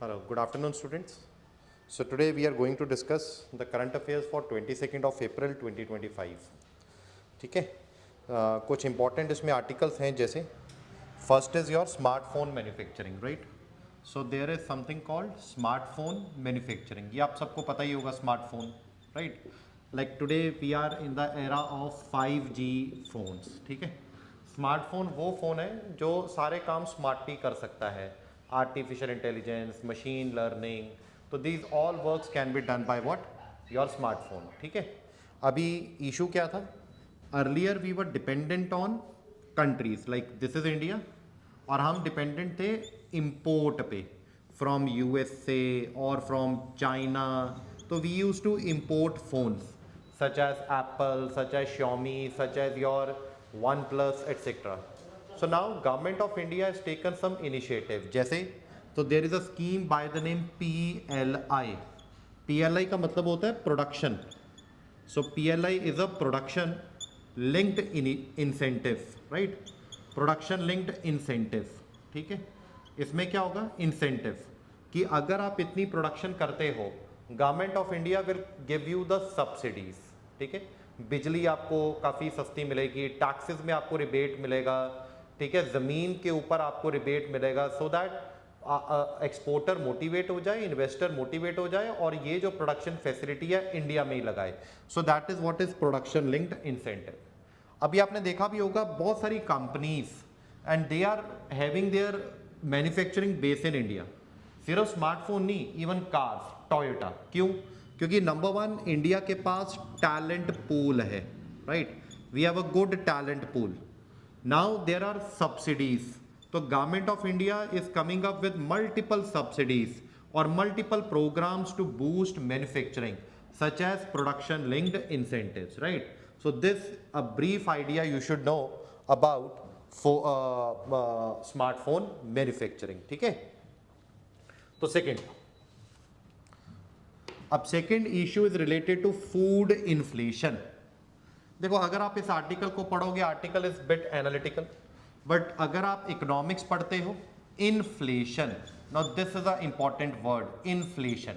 Hello, good afternoon students. So today we are going to discuss the current affairs for 22nd of April 2025. ठीक है, कुछ important इसमें articles हैं जैसे first is your smartphone manufacturing, right? So there is something called smartphone manufacturing. ये आप सबको पता ही होगा smartphone, right? Like today we are in the era of 5G phones. ठीक है, स्मार्टफोन वो फ़ोन है जो सारे काम स्मार्टली कर सकता है, आर्टिफिशियल इंटेलिजेंस, मशीन लर्निंग, तो these all works can be done by what your smartphone. ठीक है, अभी इशू क्या था, earlier we were dependent on countries like this is India, और हम डिपेंडेंट थे इम्पोर्ट पे फ्रॉम यूएसए और फ्रॉम चाइना. तो we use to import phones such as Apple, such as Xiaomi, such as your OnePlus, etc. So now government of India has taken some initiative. जैसे तो there is a scheme by the name PLI. PLI का मतलब होता है production. So PLI is a production linked incentive, right? Production linked incentive. ठीक है, इसमें क्या होगा, इंसेंटिव कि अगर आप इतनी प्रोडक्शन करते हो, government of India will give you the subsidies. ठीक है, बिजली आपको काफ़ी सस्ती मिलेगी, टैक्सेस में आपको रिबेट मिलेगा. ठीक है, ज़मीन के ऊपर आपको रिबेट मिलेगा, सो दैट एक्सपोर्टर मोटिवेट हो जाए, इन्वेस्टर मोटिवेट हो जाए और ये जो प्रोडक्शन फैसिलिटी है इंडिया में ही लगाए. So that is what is production linked incentive. अभी आपने देखा भी होगा बहुत सारी companies and they are having their manufacturing base in India. सिर्फ स्मार्टफोन नहीं, इवन कार्स, टोयोटा. क्यों? क्योंकि नंबर वन, इंडिया के पास टैलेंट पूल है, right? We have a good talent pool. Now there are subsidies. तो government of India is coming up with multiple subsidies और multiple programmes to boost manufacturing such as production linked incentives, right? So this a brief idea you should know about smartphone manufacturing. ठीक है, तो second, अब second issue is related to food inflation. देखो, अगर आप इस article को पढ़ोगे, article is bit analytical, but अगर आप इकोनॉमिक्स पढ़ते हो, inflation, now this is a important word, inflation.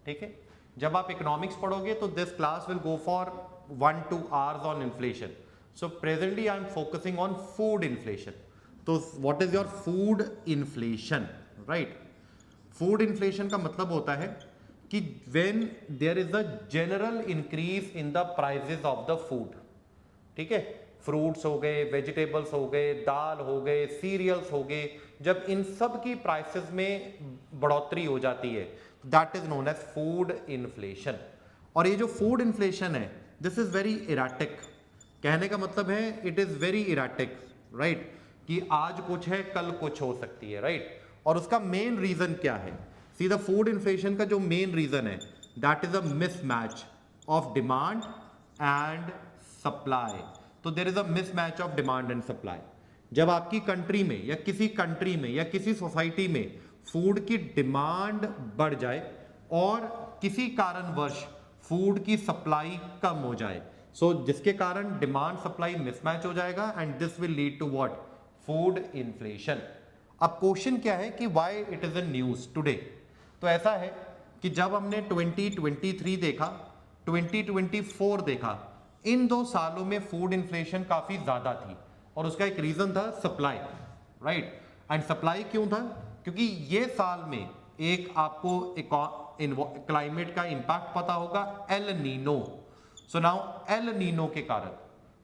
ठीक है, जब आप इकोनॉमिक्स पढ़ोगे तो this class will go for 1-2 hours on inflation. So presently I am focusing on food inflation. तो what is your food inflation, right? Food inflation का मतलब होता है कि when there is a general increase in the prices of the food. ठीक है, fruits हो गए, वेजिटेबल्स हो गए, दाल हो गए, सीरियल्स हो गए, जब इन सब की प्राइसेस में बढ़ोतरी हो जाती है, that is known as food inflation. और ये जो फूड इन्फ्लेशन है, दिस इज वेरी इराटिक. कहने का मतलब है it is very erratic, right? कि आज कुछ है, कल कुछ हो सकती है, राइट? और उसका मेन रीजन क्या है? सी, द फूड इन्फ्लेशन का जो मेन रीजन है, that is a mismatch of demand and supply. तो there is a mismatch of demand and supply. जब आपकी कंट्री में या किसी कंट्री में या किसी सोसाइटी में फूड की डिमांड बढ़ जाए और किसी कारणवश फूड की सप्लाई कम हो जाए, सो जिसके कारण डिमांड सप्लाई मिसमैच हो जाएगा and this will lead to what? Food inflation. अब क्वेश्चन क्या है कि why it is in news today? तो ऐसा है कि जब हमने 2023 देखा, 2024 देखा, इन 2 सालों में फूड इन्फ्लेशन काफी ज्यादा थी और उसका एक रीजन था सप्लाई, राइट? एंड सप्लाई क्यों था? क्योंकि ये साल में एक आपको क्लाइमेट का इंपैक्ट पता होगा, El Nino. So now El Nino के कारण,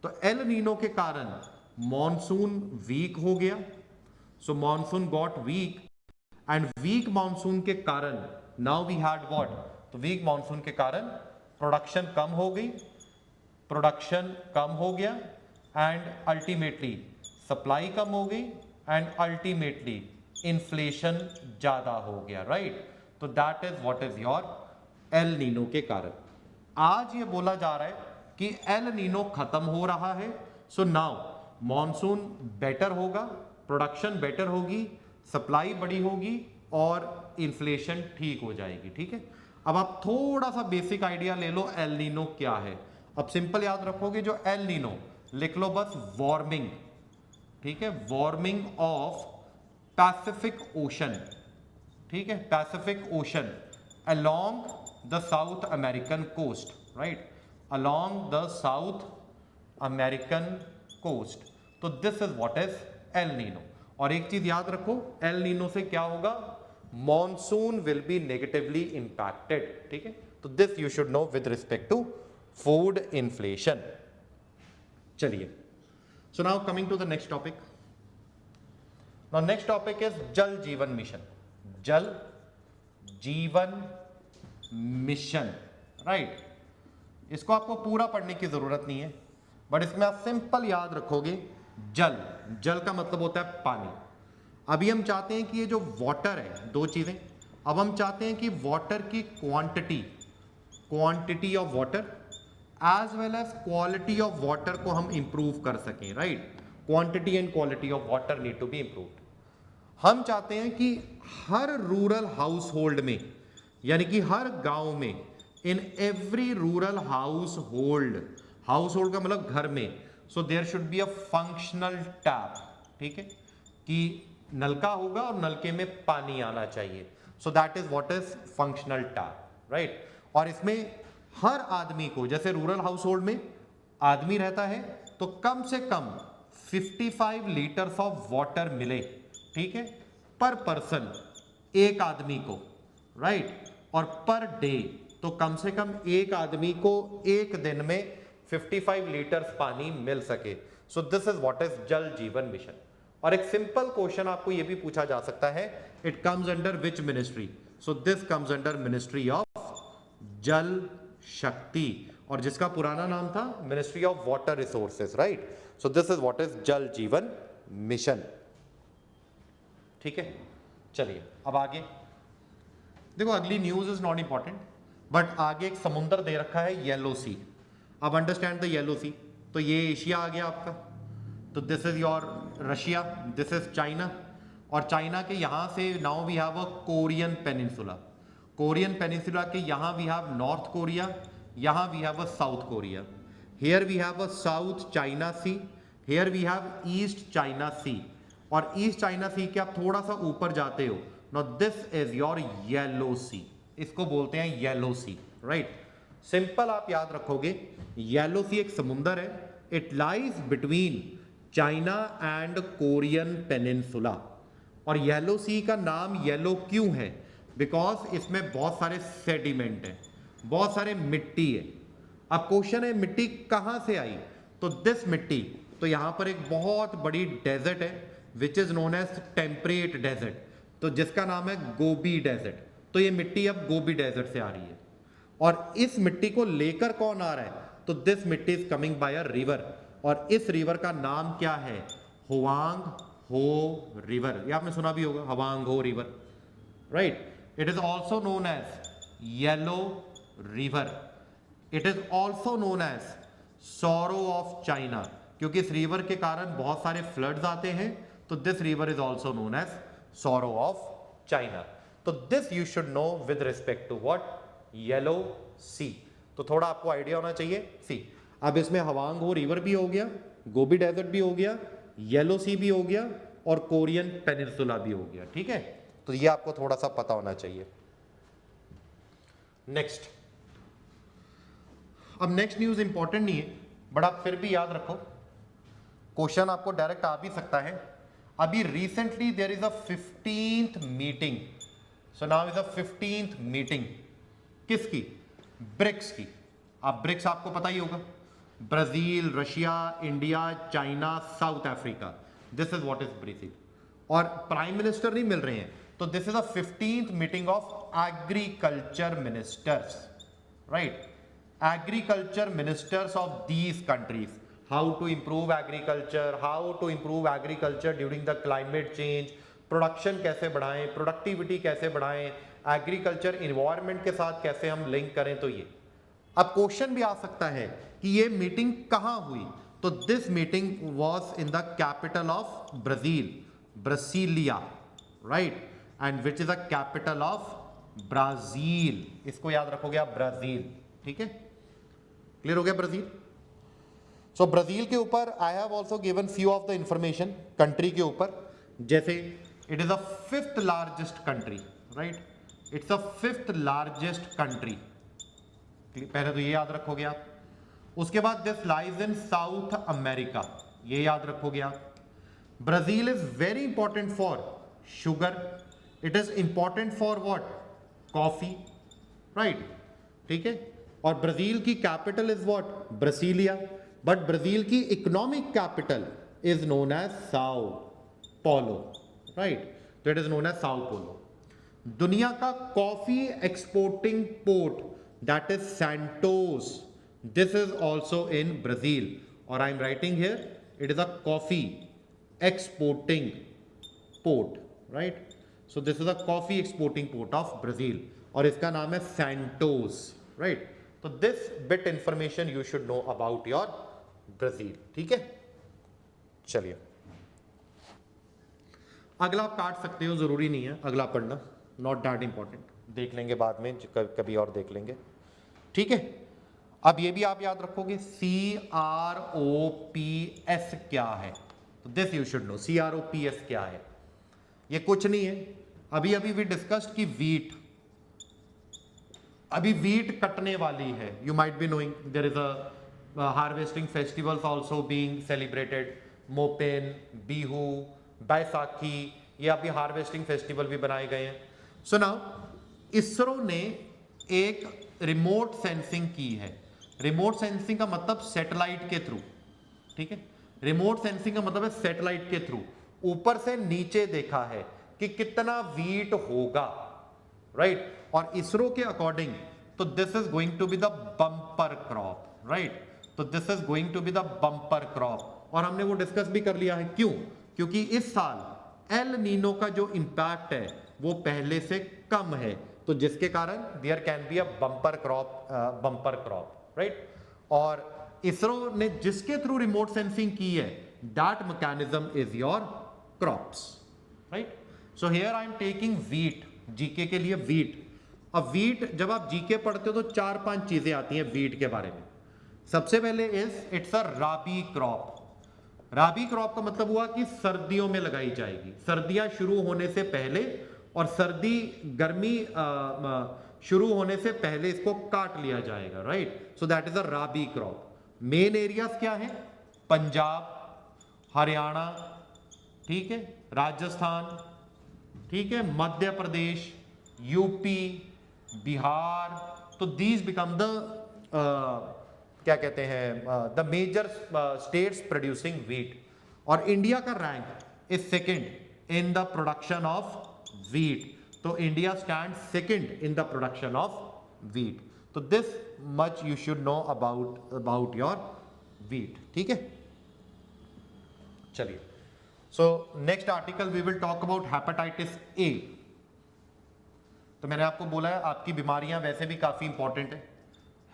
तो एल नीनो के कारण मॉनसून वीक हो गया. So monsoon got weak and weak monsoon के कारण नाउ वी हैड व्हाट? तो वीक मॉनसून के कारण प्रोडक्शन कम हो गई, प्रोडक्शन कम हो गया एंड अल्टीमेटली सप्लाई कम हो गई एंड अल्टीमेटली इन्फ्लेशन ज्यादा हो गया, राइट? तो that is what is your El Nino के कारण. आज ये बोला जा रहा है कि एल नीनो खत्म हो रहा है. सो नाउ मॉनसून बेटर होगा, प्रोडक्शन बेटर होगी, सप्लाई बड़ी होगी और इन्फ्लेशन ठीक हो जाएगी. ठीक है, अब आप थोड़ा सा बेसिक आइडिया ले लो एल नीनो क्या है. अब सिंपल याद रखोगे, जो एल नीनो लिख लो बस, वार्मिंग. ठीक है, वार्मिंग ऑफ पैसिफिक ओशन. ठीक है, Pacific Ocean along the South American coast, right, along the South American coast. तो this is what is El Nino. और एक चीज याद रखो, एल नीनो से क्या होगा, monsoon will be negatively impacted, ठीक है। तो this you should know with respect to food inflation. चलिए, so now coming to the next topic. Now next topic is Jal Jeevan mission. जल जीवन मिशन, राइट। इसको आपको पूरा पढ़ने की जरूरत नहीं है, बट इसमें आप सिंपल याद रखोगे, जल, जल का मतलब होता है पानी। अभी हम चाहते हैं कि ये जो वाटर है, दो चीजें, अब हम चाहते हैं कि वाटर की quantity of water as well as quality of water को हम इंप्रूव कर सकें, right. Quantity and quality of water need to be improved. हम चाहते हैं कि हर रूरल हाउस होल्ड में, यानी कि हर गांव में, in every rural household का मतलब घर में, so there should be a functional tap, ठीक है, कि नलका होगा और नलके में पानी आना चाहिए। सो that is what is functional tap, right. और इसमें हर आदमी को, जैसे रूरल हाउस होल्ड में आदमी रहता है, तो कम से कम 55 लीटर्स ऑफ वाटर मिले, ठीक है, पर पर्सन, एक आदमी को, राइट। और पर डे, तो कम से कम एक आदमी को एक दिन में 55 लीटर्स पानी मिल सके। So this is what is Jal Jeevan mission. और एक सिंपल क्वेश्चन आपको यह भी पूछा जा सकता है, it comes under which ministry? So this comes under ministry of जल शक्ति, और जिसका पुराना नाम था ministry of water resources, right. So this is what is Jal Jeevan mission, ठीक है। चलिए अब आगे देखो, अगली news is not important, but आगे एक समुद्र दे रखा है, येलो सी। अब अंडरस्टैंड द येलो सी, तो ये एशिया आ गया आपका, तो this is your Russia, this is China, और चाइना के यहां से now we have a Korean peninsula. Korean peninsula के यहां वी हैव नॉर्थ कोरिया, यहां we have a South Korea, here we have a South China Sea, here we have East China Sea, और East China सी के आप थोड़ा सा ऊपर जाते हो, now this is your Yellow Sea, इसको बोलते हैं येलो सी, राइट। सिंपल आप याद रखोगे, येलो सी एक समुंदर है, it lies between China and Korean peninsula. और येलो सी का नाम येलो क्यों है? बिकॉज इसमें बहुत सारे सेडिमेंट है, बहुत सारे मिट्टी है। अब क्वेश्चन है मिट्टी कहां से आई, तो दिस मिट्टी, तो यहां पर एक बहुत बड़ी डेजर्ट है which is known as temperate desert, तो जिसका नाम है गोबी डेजर्ट। तो ये मिट्टी अब गोबी डेजर्ट से आ रही है, और इस मिट्टी को लेकर कौन आ रहा है, तो दिस मिट्टी is coming by a river, और इस रिवर का नाम क्या है, हुआंग हो रिवर। ये आपने सुना भी होगा, Huang Ho river, right. It is also known as Yellow River, it is also known as sorrow of China, क्योंकि इस रिवर के कारण बहुत सारे फ्लड्स आते हैं, तो this river is also known as sorrow of China. तो this you should know with respect to what, Yellow Sea. तो थोड़ा आपको आइडिया होना चाहिए सी। अब इसमें हवांग हो रिवर भी हो गया, गोबी डेजर्ट भी हो गया, येलो सी भी हो गया, और कोरियन पेनिनसुला भी हो गया, ठीक है। तो ये आपको थोड़ा सा पता होना चाहिए। नेक्स्ट, अब नेक्स्ट न्यूज इंपॉर्टेंट नहीं है, बट आप फिर भी याद रखो, क्वेश्चन आपको डायरेक्ट आ भी सकता है। अभी recently there is a 15th meeting, so now is a 15th meeting, किसकी, ब्रिक्स की। अब ब्रिक्स आपको पता ही होगा, Brazil, Russia, India, China, South Africa, this is what is Brazil. और प्राइम मिनिस्टर नहीं मिल रहे हैं, तो this is a 15th meeting of agriculture ministers, right. Agriculture ministers of these countries, how to improve agriculture, how to improve agriculture during the climate change, production कैसे बढ़ाएं, productivity कैसे बढ़ाएं, एग्रीकल्चर इन्वायरमेंट के साथ कैसे हम लिंक करें। तो ये अब क्वेश्चन भी आ सकता है कि ये मीटिंग कहां हुई, तो this meeting was in the capital of Brazil, Brasilia, right, and which is the capital of Brazil. इसको याद रखोगे आप, ब्राजील, ठीक है। क्लियर हो गया ब्राजील। सो ब्राजील के ऊपर I have also given few of the information country के ऊपर, जैसे it is the 5th largest country, right, it's a 5th largest country, पहले तो ये याद रखोगे आप। उसके बाद this lies in south America, ये याद रखोगे आप। Brazil is very important for sugar, it is important for what, coffee, right, ठीक है। और ब्राजील की capital is what, Brasilia, but Brazil की economic capital is known as Sao Paulo, right, तो it is known as Sao Paulo. दुनिया का coffee exporting port that is Santos, this is also in Brazil, और I am writing here it is a coffee exporting port, right, so this is a coffee exporting port of Brazil और इसका नाम है Santos, right, तो this bit information you should know about your Brazil, ठीक है। चलिए अगला आप काट सकते हो, जरूरी नहीं है अगला पढ़ना, not that important, देख लेंगे बाद में, कभी और देख लेंगे, ठीक है। अब ये भी आप याद रखोगे CROPS क्या है, तो this you should no, CROPS क्या है। ये कुछ नहीं है, अभी अभी भी डिस्कस्ड कि वीट, अभी वीट कटने वाली है, you might be knowing there is a harvesting festivals also being celebrated, Mopin, Bihu, Baisakhi, ये अभी हार्वेस्टिंग फेस्टिवल भी बनाए गए हैं। सो नाउ इसरो ने एक रिमोट सेंसिंग की है, रिमोट सेंसिंग का मतलब सैटेलाइट के थ्रू, ठीक है, रिमोट सेंसिंग का मतलब है सैटेलाइट के थ्रू ऊपर से नीचे देखा है कि कितना वीट होगा, राइट, और इसरो के अकॉर्डिंग तो this is going to be the bumper crop, right, तो this is going to be the bumper crop. और हमने वो डिस्कस भी कर लिया है, क्यों, क्योंकि इस साल एल नीनो का जो इंपैक्ट है वो पहले से कम है, तो जिसके कारण there can be a bumper crop, right. और इसरो ने जिसके थ्रू रिमोट सेंसिंग की है that mechanism is your crops, right. So here I am taking wheat, GK के लिए वीट। अब वीट जब आप जीके पढ़ते हो तो 4-5 चीजें आती हैं वीट के बारे में। सबसे पहले is it's a rabi crop, rabi crop का मतलब हुआ कि सर्दियों में लगाई जाएगी, सर्दियां शुरू होने से पहले, और सर्दी गर्मी शुरू होने से पहले इसको काट लिया जाएगा, right, so that is a rabi crop. Main areas क्या है, पंजाब, हरियाणा, ठीक है, राजस्थान, ठीक है, मध्य प्रदेश, यूपी, बिहार, तो दीज बिकम द क्या कहते हैं the major states producing wheat. और इंडिया का rank is second in the production of wheat, तो India stand second in the production of wheat, तो this much you should know about your wheat, ठीक है। चलिए, so next article we will talk about hepatitis A. तो मैंने आपको बोला है आपकी बीमारियां वैसे भी काफी इंपॉर्टेंट है,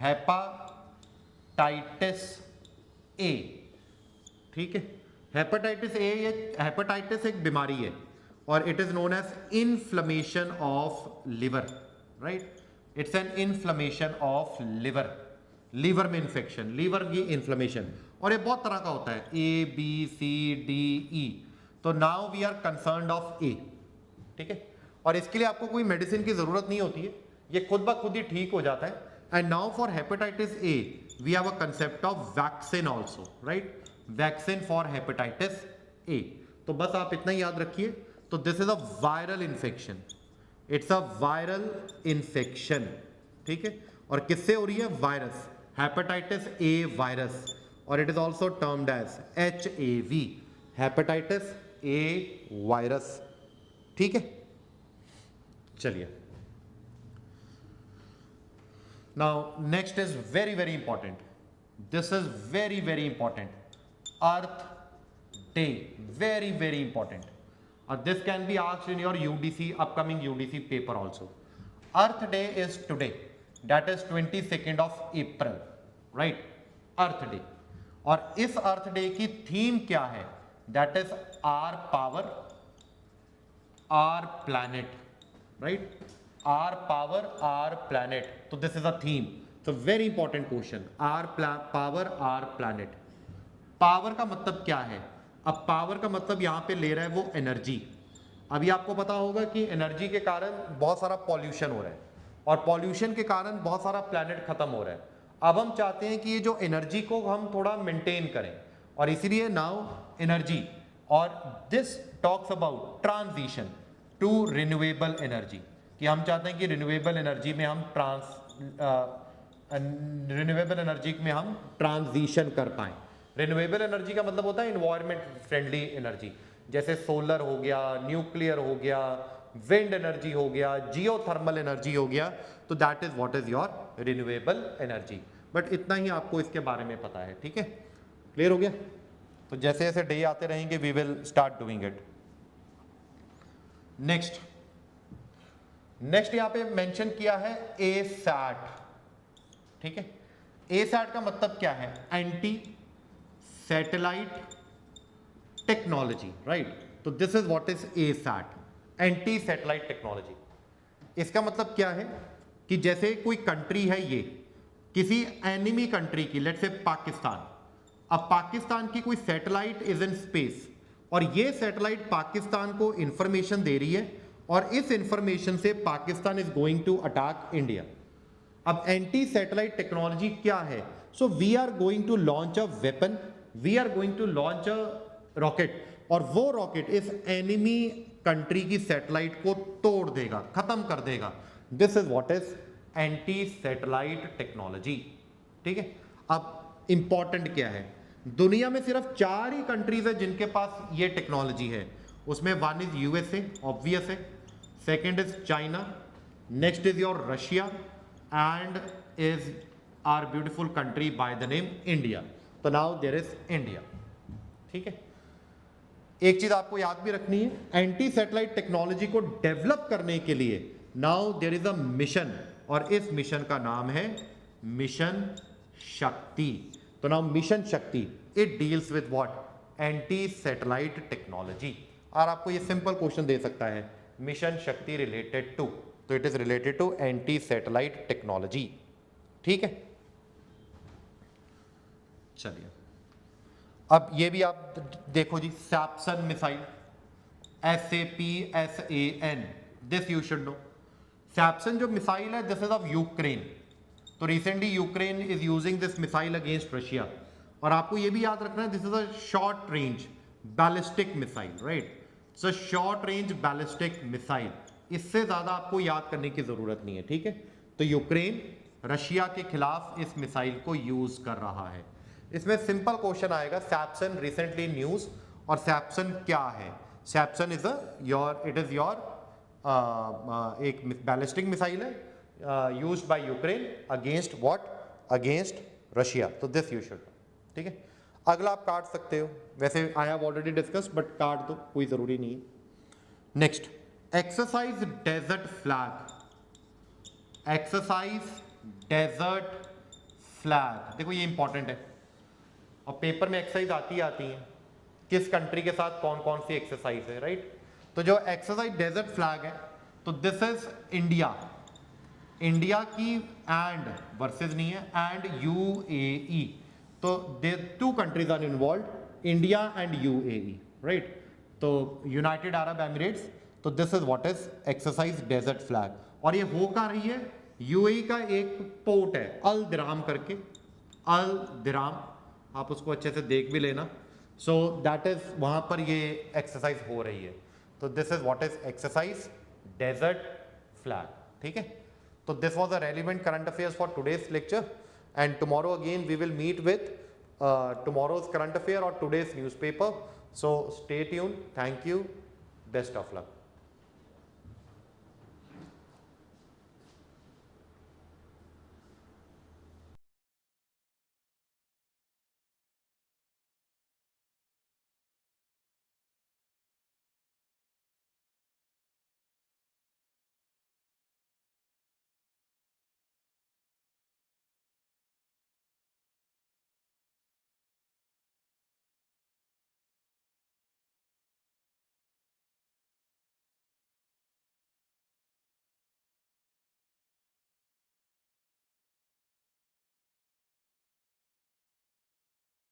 हेपाटाइटिस ए, ठीक है। हेपेटाइटिस ए, ये हेपेटाइटिस एक बीमारी है और it is known as inflammation of liver, right, it's an inflammation of liver, liver में इंफेक्शन, लीवर की इन्फ्लेमेशन, और ये बहुत तरह का होता है, ABCDE, तो now we are concerned of A, ठीक है। और इसके लिए आपको कोई मेडिसिन की जरूरत नहीं होती है, ये खुद ब खुद ही ठीक हो जाता है। And now for hepatitis A we have a concept of vaccine also, right, vaccine for hepatitis A. तो बस आप इतना ही याद रखिए, तो this is a viral infection, it's a viral infection, ठीक है, और किससे हो रही है, वायरस, हेपेटाइटिस ए वायरस, और it is also termed as HAV, hepatitis A virus, ठीक है। चलिए, now next is very very important, this is very very important, earth day, very very important, और this can be asked in your UDC, upcoming UDC paper also. Earth Day is today, that is 22nd of April, right, Earth Day। और इस अर्थ day की theme क्या है, that is our power our planet, right, our power our planet, तो this is a theme, तो very important question, our power our planet. Power का मतलब क्या है, अब पावर का मतलब यहां पे ले रहा है वो एनर्जी, अभी आपको पता होगा कि एनर्जी के कारण बहुत सारा पॉल्यूशन हो रहा है और पॉल्यूशन के कारण बहुत सारा प्लैनेट खत्म हो रहा है। अब हम चाहते हैं कि ये जो एनर्जी को हम थोड़ा मेंटेन करें, और इसीलिए नाउ एनर्जी, और this talks about transition to renewable energy, कि हम चाहते हैं कि रिन्यूएबल एनर्जी में हम ट्रांजिशन कर पाएं। रिन्यूएबल एनर्जी का मतलब होता है इन्वायरमेंट फ्रेंडली एनर्जी, जैसे सोलर हो गया, न्यूक्लियर हो गया, विंड एनर्जी हो गया, जियोथर्मल एनर्जी हो गया, तो that is what is your renewable energy. But इतना ही आपको इसके बारे में पता है, ठीक है, क्लियर हो गया। तो जैसे जैसे डे आते रहेंगे we will start doing it. Next यहां पे मेंशन किया है एसैट, ठीक है। एसैट का मतलब क्या है? Anti satellite technology, right. तो this is what is ASAT, anti satellite technology. इसका मतलब क्या है कि जैसे कोई कंट्री है, ये किसी एनिमी कंट्री की, लेट्स से पाकिस्तान, अब पाकिस्तान की कोई सैटेलाइट इज इन स्पेस और ये सैटेलाइट पाकिस्तान को इंफॉर्मेशन दे रही है और इस इंफॉर्मेशन से Pakistan is going to attack India. अब एंटी सैटेलाइट टेक्नोलॉजी क्या है? So we are going to launch a weapon, we are going to launch a rocket, और वो रॉकेट इस एनिमी कंट्री की सैटेलाइट को तोड़ देगा, खत्म कर देगा। This is what is anti satellite technology, ठीक है। अब इंपॉर्टेंट क्या है? दुनिया में सिर्फ 4 ही कंट्रीज है जिनके पास ये टेक्नोलॉजी है। उसमें वन इज यूएसए, ऑब्वियस है, second is China, next is your Russia, and is our beautiful country by the name India. तो नाउ देयर इज इंडिया, ठीक है। एक चीज आपको याद भी रखनी है, एंटी सैटेलाइट टेक्नोलॉजी को डेवलप करने के लिए now there is a mission, और इस मिशन का नाम है मिशन शक्ति। तो now mission Shakti, it deals with what? Anti satellite technology. और आपको ये सिंपल क्वेश्चन दे सकता है, मिशन शक्ति रिलेटेड टू, तो it is related to anti satellite technology, ठीक है। चलिए अब ये भी आप देखो जी, Sapsan missile, SAPSAN, this you should know. Sapsan जो मिसाइल है, दिस इज ऑफ यूक्रेन। तो recently Ukraine is using this missile against Russia, और आपको ये भी याद रखना है, this is a short range ballistic missile, right. So short range ballistic missile, इससे ज्यादा आपको याद करने की जरूरत नहीं है, ठीक है। तो यूक्रेन रशिया के खिलाफ इस मिसाइल को यूज कर रहा है। इसमें सिंपल क्वेश्चन आएगा, सैप्सन रिसेंटली न्यूज, और सैप्सन क्या है? Sapsan is it is your एक बैलिस्टिक मिसाइल है used by Ukraine against what? Against Russia. तो दिस यू शुड, ठीक है। अगला आप काट सकते हो, वैसे I have already discussed, but काट दो, कोई जरूरी नहीं है। Next, exercise desert flag, exercise desert flag. देखो ये इंपॉर्टेंट है और पेपर में एक्सरसाइज आती है, किस कंट्री के साथ कौन कौन सी एक्सरसाइज है, राइट। तो जो एक्सरसाइज डेजर्ट फ्लैग है, तो दिस इज इंडिया, इंडिया की एंड वर्सेस नहीं है, एंड यूएई। तो they 2 countries are involve, India and UAE, right. तो यूनाइटेड अरब एमिरेट्स। तो this is what is exercise desert flag, और ये हो कहाँ रही है? यूएई का एक पोर्ट है अल दिराम करके, अल दिराम, आप उसको अच्छे से देख भी लेना। सो दैट इज, वहां पर ये एक्सरसाइज हो रही है। तो this is what is exercise desert flag, ठीक है। तो this was a relevant current affairs for today's lecture, and tomorrow again we will meet with tomorrow's current affair or today's newspaper. So stay tuned. Thank you. Best of luck.